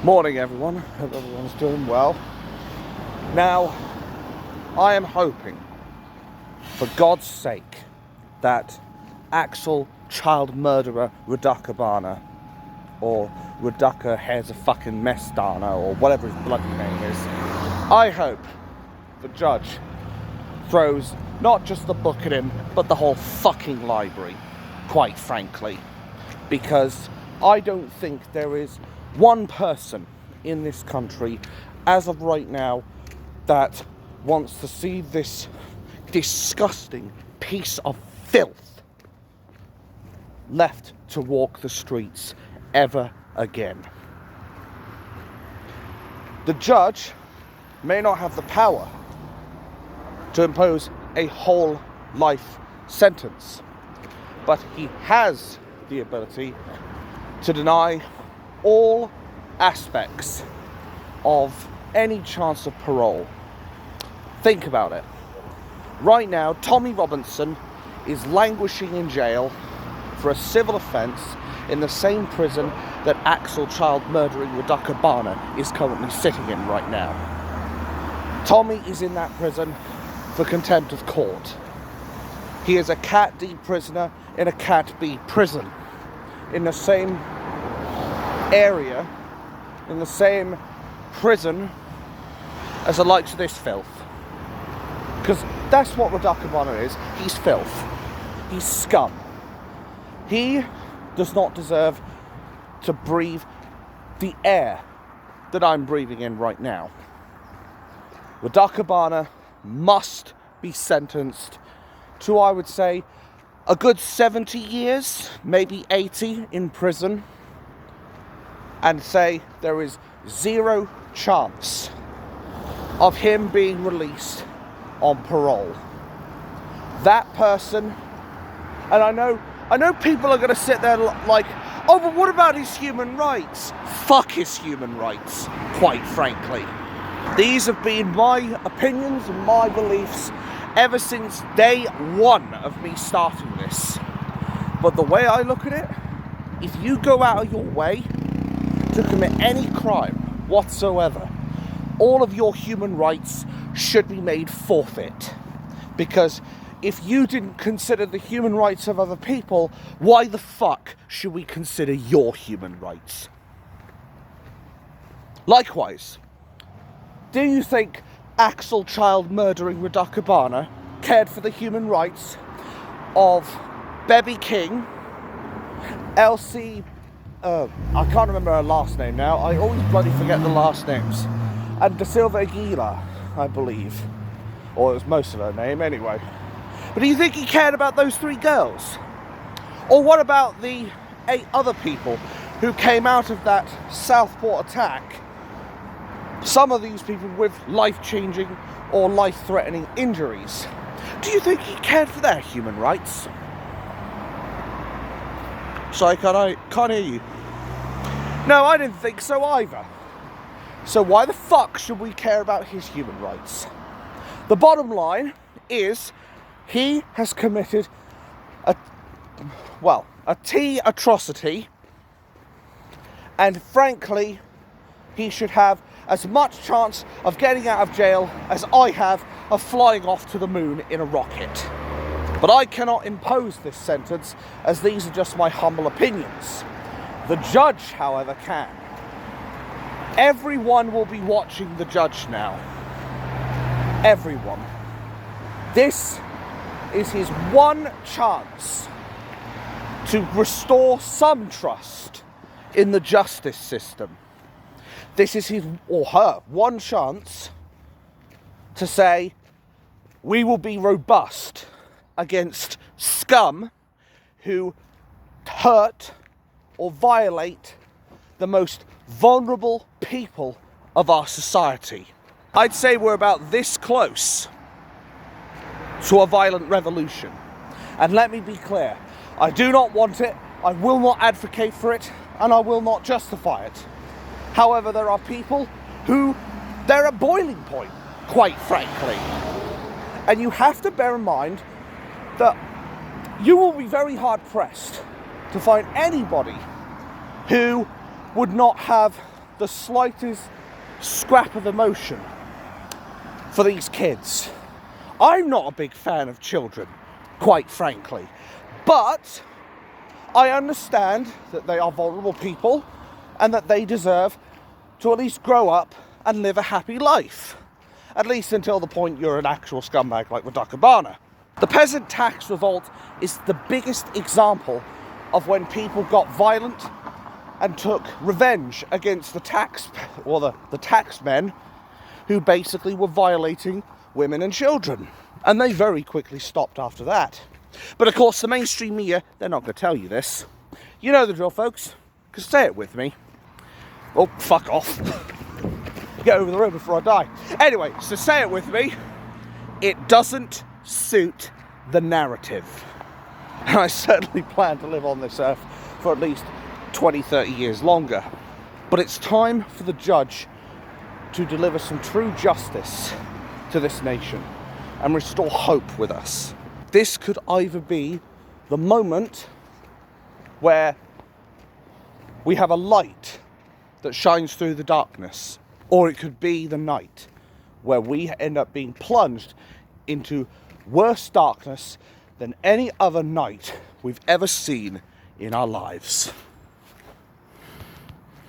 Morning everyone, hope everyone's doing well. Now, I am hoping, for God's sake, that Axel child murderer Rudakabana, or Rudaka Hair's a fucking Mestana, or whatever his bloody name is, I hope the judge throws not just the book at him, but the whole fucking library, quite frankly, because I don't think there is one person in this country, as of right now, that wants to see this disgusting piece of filth left to walk the streets ever again. The judge may not have the power to impose a whole life sentence, but he has the ability to deny all aspects of any chance of parole. Think about it. Right now, Tommy Robinson is languishing in jail for a civil offence in the same prison that Axel child murdering Rudakabana is currently sitting in right now. Tommy is in that prison for contempt of court. He is a Cat D prisoner in a Cat B prison, in the same area, in the same prison as the likes of this filth. Because that's what Rudakabana is. He's filth. He's scum. He does not deserve to breathe the air that I'm breathing in right now. Rudakabana must be sentenced to, I would say, a good 70 years, maybe 80 in prison, and say there is zero chance of him being released on parole. That person, and I know people are going to sit there like, oh, but what about his human rights? Fuck his human rights, quite frankly. These have been my opinions and my beliefs ever since day one of me starting this. But the way I look at it, if you go out of your way to commit any crime whatsoever, all of your human rights should be made forfeit. Because if you didn't consider the human rights of other people, why the fuck should we consider your human rights? Likewise, do you think Axel child murdering Rudakabana cared for the human rights of Bebby King, Elsie, I can't remember her last name now, I always bloody forget the last names, and Da Silva Aguilar, I believe, or it was most of her name anyway. But do you think he cared about those three girls? Or what about the 8 other people who came out of that Southport attack? Some of these people with life-changing or life-threatening injuries. Do you think he cared for their human rights? Sorry, can't hear you. No, I didn't think so either. So why the fuck should we care about his human rights? The bottom line is he has committed a atrocity, and frankly, he should have as much chance of getting out of jail as I have of flying off to the moon in a rocket. But I cannot impose this sentence, as these are just my humble opinions. The judge, however, can. Everyone will be watching the judge now. Everyone. This is his one chance to restore some trust in the justice system. This is his or her one chance to say, we will be robust against scum who hurt or violate the most vulnerable people of our society. I'd say we're about this close to a violent revolution. And let me be clear, I do not want it, I will not advocate for it, and I will not justify it. However, there are people who, they're at boiling point, quite frankly. And you have to bear in mind that you will be very hard pressed to find anybody who would not have the slightest scrap of emotion for these kids. I'm not a big fan of children, quite frankly, but I understand that they are vulnerable people and that they deserve to at least grow up and live a happy life. At least until the point you're an actual scumbag like Rudakabana. The peasant tax revolt is the biggest example of when people got violent and took revenge against the taxmen who basically were violating women and children. And they very quickly stopped after that. But of course, the mainstream media, they're not going to tell you this. You know the drill, folks, because say it with me. Oh, fuck off. Get over the road before I die. Anyway, so say it with me. It doesn't suit the narrative. And I certainly plan to live on this earth for at least 20, 30 years longer. But it's time for the judge to deliver some true justice to this nation and restore hope with us. This could either be the moment where we have a light that shines through the darkness, or it could be the night where we end up being plunged into worse darkness than any other night we've ever seen in our lives.